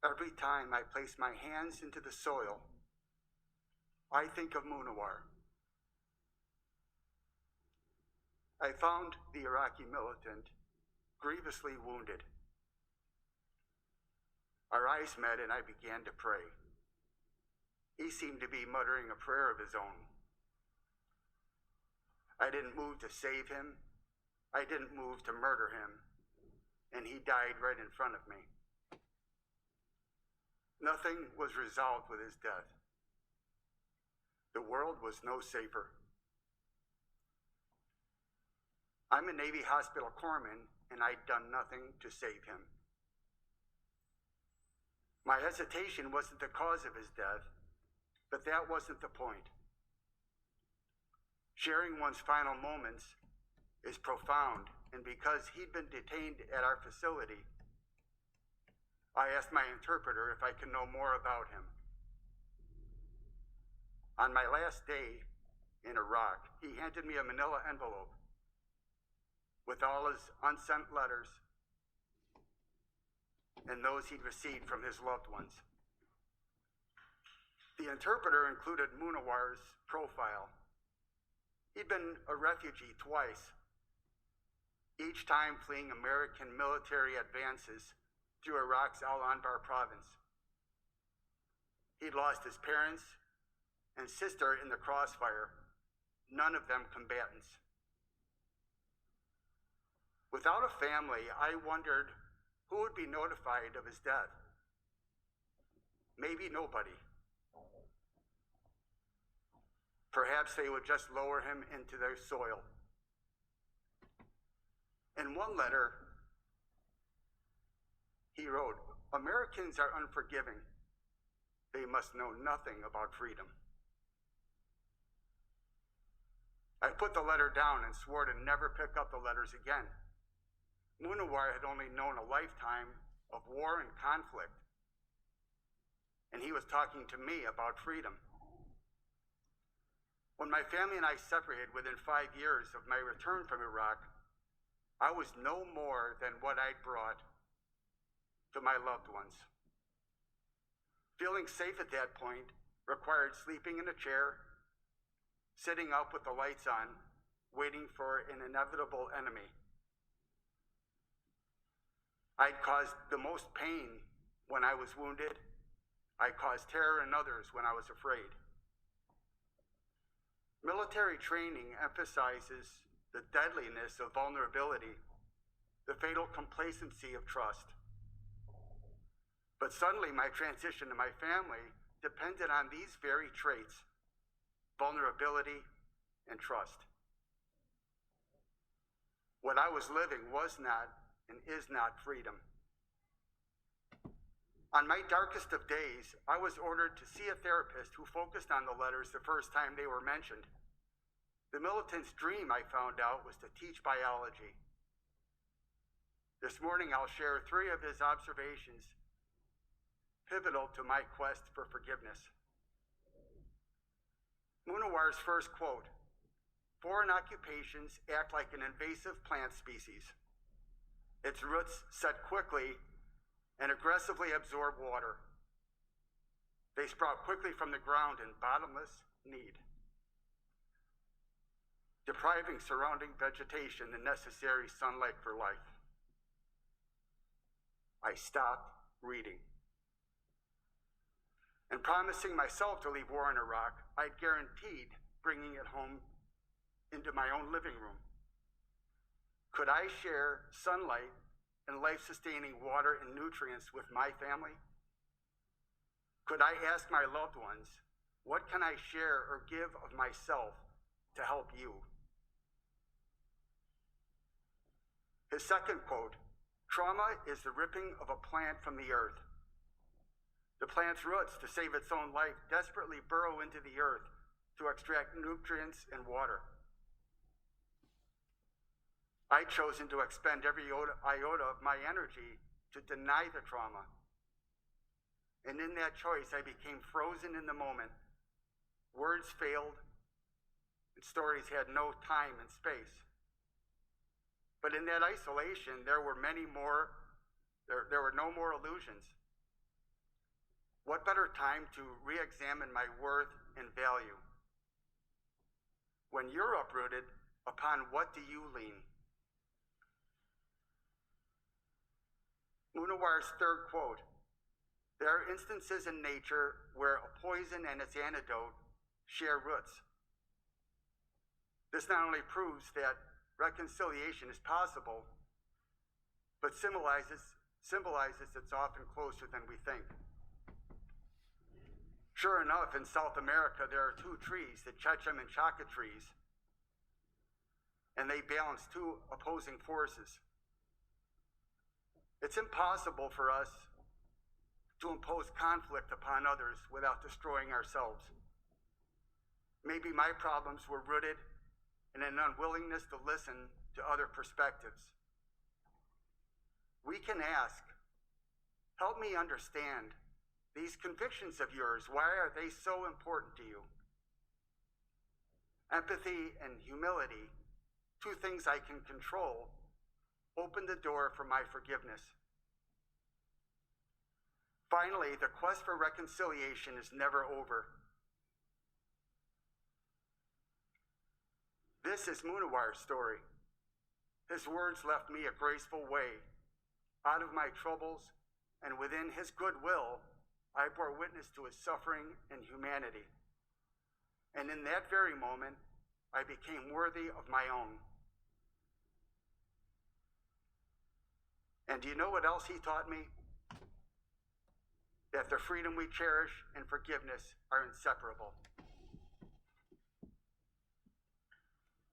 Every time I place my hands into the soil, I think of memoir. I found the Iraqi militant grievously wounded. Our eyes met and I began to pray. He seemed to be muttering a prayer of his own. I didn't move to save him. I didn't move to murder him. And he died right in front of me. Nothing was resolved with his death. The world was no safer. I'm a Navy hospital corpsman, and I'd done nothing to save him. My hesitation wasn't the cause of his death, but that wasn't the point. Sharing one's final moments is profound, and because he'd been detained at our facility, I asked my interpreter if I could know more about him. On my last day in Iraq, he handed me a manila envelope with all his unsent letters and those he'd received from his loved ones. The interpreter included Munawar's profile. He'd been a refugee twice, each time fleeing American military advances through Iraq's Al-Anbar province. He'd lost his parents and sister in the crossfire, none of them combatants. Without a family, I wondered who would be notified of his death. Maybe nobody. Perhaps they would just lower him into their soil. In one letter, he wrote, "Americans are unforgiving. They must know nothing about freedom." I put the letter down and swore to never pick up the letters again. Munawar had only known a lifetime of war and conflict, and he was talking to me about freedom. When my family and I separated within 5 years of my return from Iraq, I was no more than what I'd brought to my loved ones. Feeling safe at that point required sleeping in a chair, sitting up with the lights on, waiting for an inevitable enemy. I'd caused the most pain when I was wounded. I caused terror in others when I was afraid. Military training emphasizes the deadliness of vulnerability, the fatal complacency of trust. But suddenly my transition to my family depended on these very traits: vulnerability and trust. What I was living was not and is not freedom. On my darkest of days, I was ordered to see a therapist who focused on the letters the first time they were mentioned. The militant's dream, I found out, was to teach biology. This morning, I'll share 3 of his observations, pivotal to my quest for forgiveness. Munawar's first quote: "Foreign occupations act like an invasive plant species. Its roots set quickly and aggressively absorb water. They sprout quickly from the ground in bottomless need, depriving surrounding vegetation the necessary sunlight for life." I stopped reading. And promising myself to leave war in Iraq, I'd guaranteed bringing it home into my own living room. Could I share sunlight and life-sustaining water and nutrients with my family? Could I ask my loved ones, what can I share or give of myself to help you? His second quote: "Trauma is the ripping of a plant from the earth. The plant's roots, to save its own life, desperately burrow into the earth to extract nutrients and water. I'd chosen to expend every iota of my energy to deny the trauma. And in that choice, I became frozen in the moment. Words failed, and stories had no time and space. But in that isolation, there were no more illusions. What better time to re-examine my worth and value? When you're uprooted, upon what do you lean? Munawar's third quote: there are instances in nature where a poison and its antidote share roots. This not only proves that reconciliation is possible, but symbolizes it's often closer than we think. Sure enough, in South America, there are two trees, the Chechen and Chaka trees, and they balance two opposing forces. It's impossible for us to impose conflict upon others without destroying ourselves. Maybe my problems were rooted in an unwillingness to listen to other perspectives. We can ask, help me understand these convictions of yours. Why are they so important to you? Empathy and humility, two things I can control, open the door for my forgiveness. Finally, the quest for reconciliation is never over. This is Munawar's story. His words left me a graceful way. Out of my troubles and within his goodwill, I bore witness to his suffering and humanity. And in that very moment, I became worthy of my own. And do you know what else he taught me? That the freedom we cherish and forgiveness are inseparable.